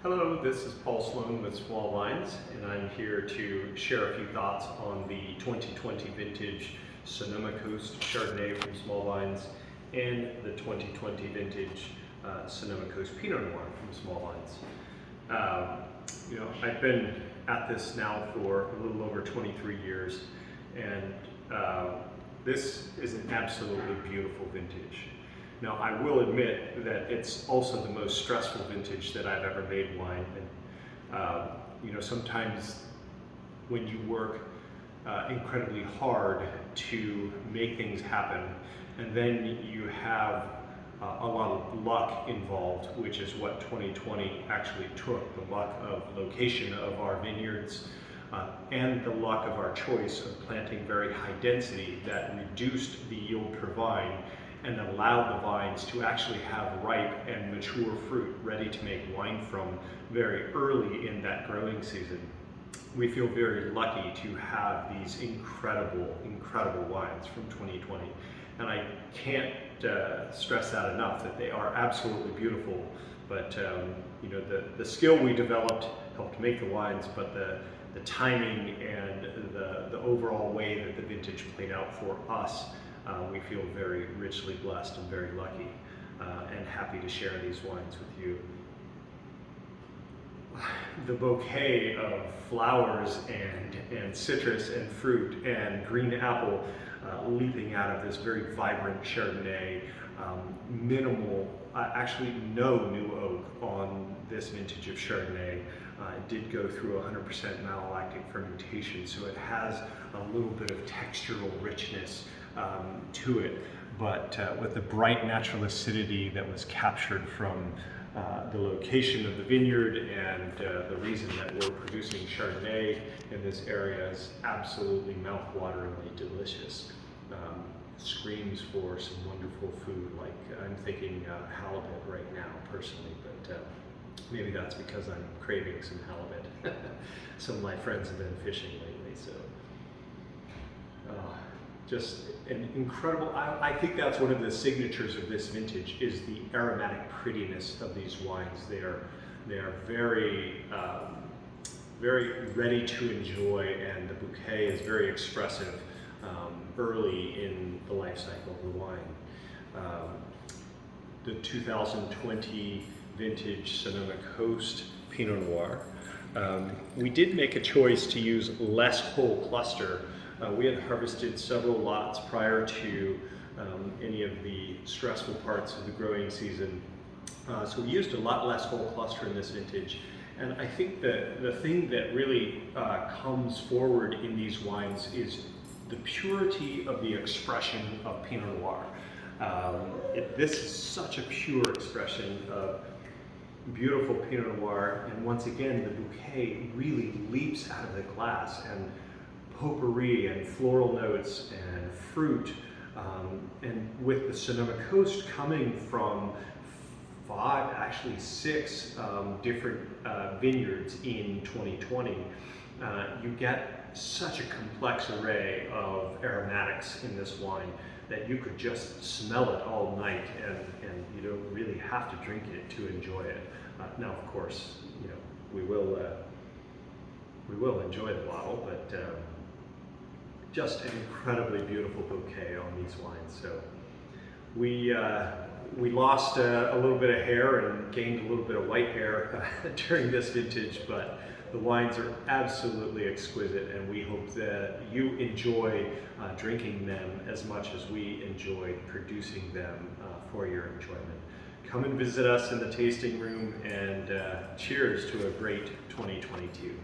Hello, this is Paul Sloan with Small Vines, and I'm here to share a few thoughts on the 2020 vintage Sonoma Coast Chardonnay from Small Vines and the 2020 vintage Sonoma Coast Pinot Noir from Small Vines. I've been at this now for a little over 23 years, and this is an absolutely beautiful vintage. Now, I will admit that it's also the most stressful vintage that I've ever made wine. And sometimes when you work incredibly hard to make things happen, and then you have a lot of luck involved, which is what 2020 actually took, the luck of location of our vineyards, and the luck of our choice of planting very high density that reduced the yield per vine and allowed the vines to actually have ripe and mature fruit ready to make wine from very early in that growing season. We feel very lucky to have these incredible wines from 2020. And I can't stress that enough, that they are absolutely beautiful. But the skill we developed helped make the wines, but the timing and the overall way that the vintage played out for us, we feel very richly blessed and very lucky and happy to share these wines with you. The bouquet of flowers and citrus and fruit and green apple leaping out of this very vibrant Chardonnay, minimal, actually no new oak on this vintage of Chardonnay. It did go through 100% malolactic fermentation, so it has a little bit of textural richness to it, but with the bright natural acidity that was captured from the location of the vineyard and the reason that we're producing Chardonnay in this area is absolutely mouth-wateringly delicious. Screams for some wonderful food, like I'm thinking halibut right now personally, but maybe that's because I'm craving some halibut. Some of my friends have been fishing lately, so just an incredible, I think that's one of the signatures of this vintage, is the aromatic prettiness of these wines. They are very, very ready to enjoy, and the bouquet is very expressive early in the life cycle of the wine. The 2020 vintage Sonoma Coast Pinot Noir. We did make a choice to use less whole cluster. We had harvested several lots prior to any of the stressful parts of the growing season. So we used a lot less whole cluster in this vintage. And I think that the thing that really comes forward in these wines is the purity of the expression of Pinot Noir. This is such a pure expression of beautiful Pinot Noir, and once again the bouquet really leaps out of the glass, and potpourri and floral notes and fruit, and with the Sonoma Coast coming from 5, actually 6 different vineyards in 2020, you get such a complex array of aromatics in this wine that you could just smell it all night, and you don't really have to drink it to enjoy it. Now, of course, we will enjoy the bottle, but just an incredibly beautiful bouquet on these wines. So we lost a little bit of hair and gained a little bit of white hair during this vintage, but the wines are absolutely exquisite, and we hope that you enjoy drinking them as much as we enjoyed producing them for your enjoyment. Come and visit us in the tasting room, and cheers to a great 2022.